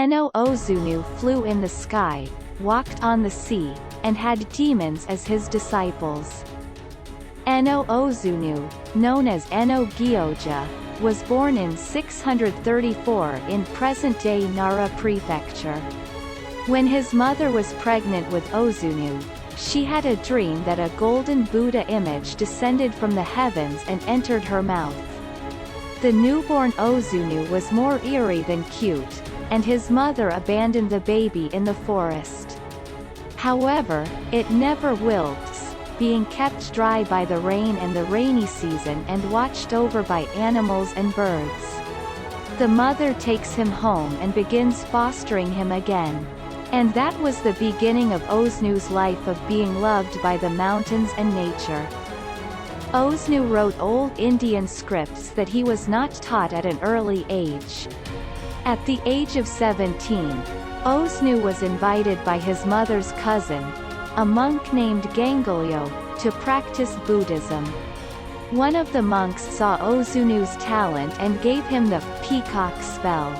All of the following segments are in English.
Enno-Ozunu flew in the sky, walked on the sea, and had demons as his disciples. Enno-Ozunu, known as Enno-Gyoja, was born in 634 in present-day Nara Prefecture. When his mother was pregnant with Ozunu, she had a dream that a golden Buddha image descended from the heavens and entered her mouth. The newborn Ozunu was more eerie than cute, and his mother abandoned the baby in the forest. However, it never wilts, being kept dry by the rain and the rainy season and watched over by animals and birds. The mother takes him home and begins fostering him again. And that was the beginning of Ozunu's life of being loved by the mountains and nature. Ozunu wrote old Indian scripts that he was not taught at an early age. At the age of 17, Ozunu was invited by his mother's cousin, a monk named Ganglyo, to practice Buddhism. One of the monks saw Ozunu's talent and gave him the peacock spell.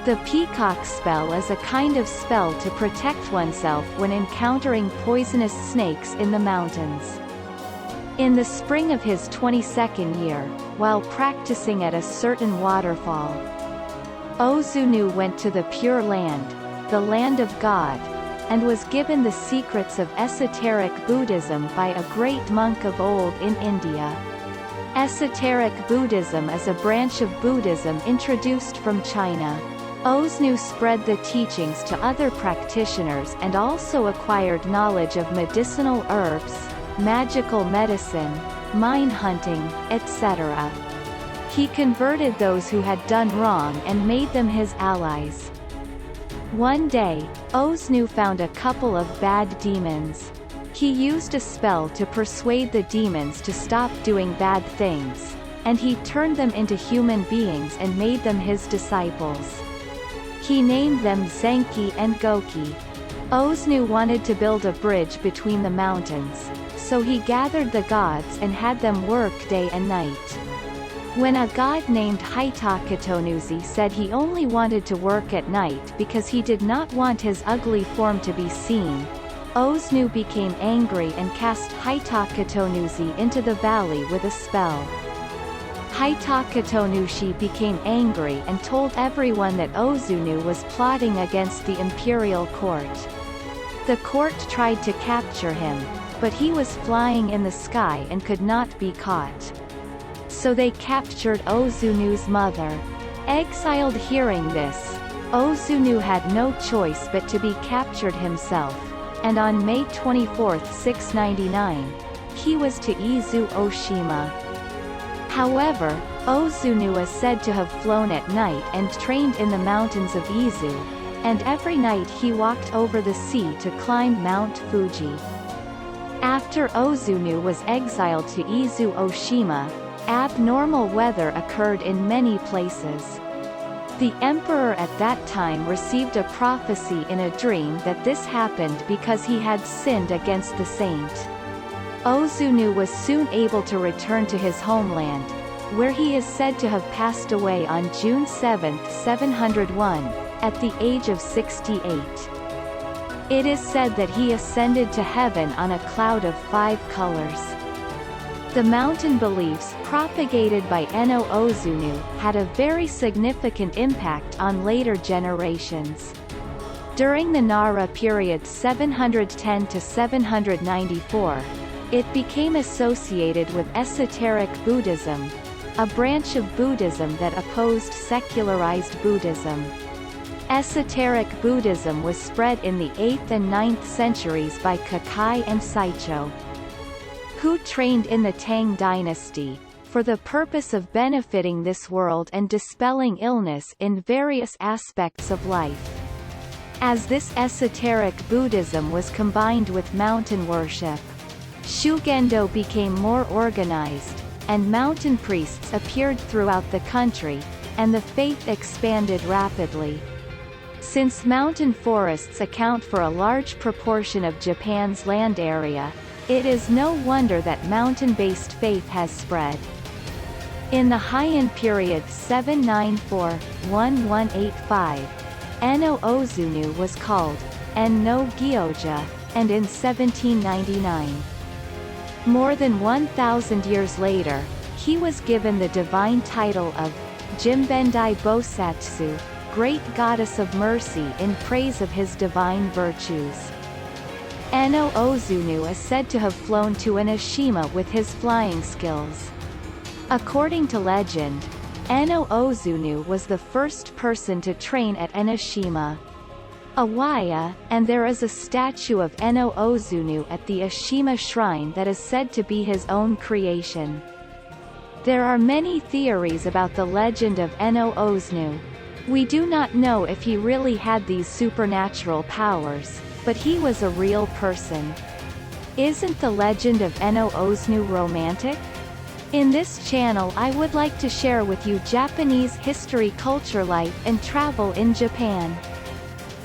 The peacock spell is a kind of spell to protect oneself when encountering poisonous snakes in the mountains. In the spring of his 22nd year, while practicing at a certain waterfall, Ozunu went to the Pure Land, the land of God, and was given the secrets of esoteric Buddhism by a great monk of old in India. Esoteric Buddhism is a branch of Buddhism introduced from China. Ozunu spread the teachings to other practitioners and also acquired knowledge of medicinal herbs, magical medicine, mine hunting, etc. He converted those who had done wrong and made them his allies. One day, Ozunu found a couple of bad demons. He used a spell to persuade the demons to stop doing bad things, and he turned them into human beings and made them his disciples. He named them Zenki and Goki. Ozunu wanted to build a bridge between the mountains, so he gathered the gods and had them work day and night. When a god named Hitakatonuzi said he only wanted to work at night because he did not want his ugly form to be seen, Ozunu became angry and cast Hitakatonuzi into the valley with a spell. Hitakatonushi became angry and told everyone that Ozunu was plotting against the imperial court. The court tried to capture him, but he was flying in the sky and could not be caught. So they captured Ozunu's mother. Exiled hearing this, Ozunu had no choice but to be captured himself, and on May 24, 699, he was to Izu Oshima. However, Ozunu is said to have flown at night and trained in the mountains of Izu, and every night he walked over the sea to climb Mount Fuji. After Ozunu was exiled to Izu Oshima, abnormal weather occurred in many places. The emperor at that time received a prophecy in a dream that this happened because he had sinned against the saint. Ozunu was soon able to return to his homeland, where he is said to have passed away on June 7, 701, at the age of 68. It is said that he ascended to heaven on a cloud of 5 colors. The mountain beliefs propagated by Enno-Ozunu had a very significant impact on later generations. During the Nara period 710 to 794, it became associated with esoteric Buddhism, a branch of Buddhism that opposed secularized Buddhism. Esoteric Buddhism was spread in the 8th and 9th centuries by Kukai and Saicho, who trained in the Tang dynasty, for the purpose of benefiting this world and dispelling illness in various aspects of life. As this esoteric Buddhism was combined with mountain worship, Shugendo became more organized, and mountain priests appeared throughout the country, and the faith expanded rapidly. Since mountain forests account for a large proportion of Japan's land area, it is no wonder that mountain-based faith has spread. In the Heian period 794-1185, Enno-Ozunu was called Enno-Gyoja, and in 1799. More than 1,000 years later, he was given the divine title of Jimbendai Bosatsu, Great Goddess of Mercy, in praise of his divine virtues. Enno-Ozunu is said to have flown to Enoshima with his flying skills. According to legend, Enno-Ozunu was the first person to train at Enoshima, Awaya, and there is a statue of Enno-Ozunu at the Ashima Shrine that is said to be his own creation. There are many theories about the legend of Enno-Ozunu. We do not know if he really had these supernatural powers, but he was a real person. Isn't the legend of Enno-Ozunu romantic? In this channel I would like to share with you Japanese history, culture, life and travel in Japan.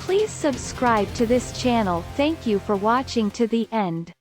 Please subscribe to this channel. Thank you for watching to the end.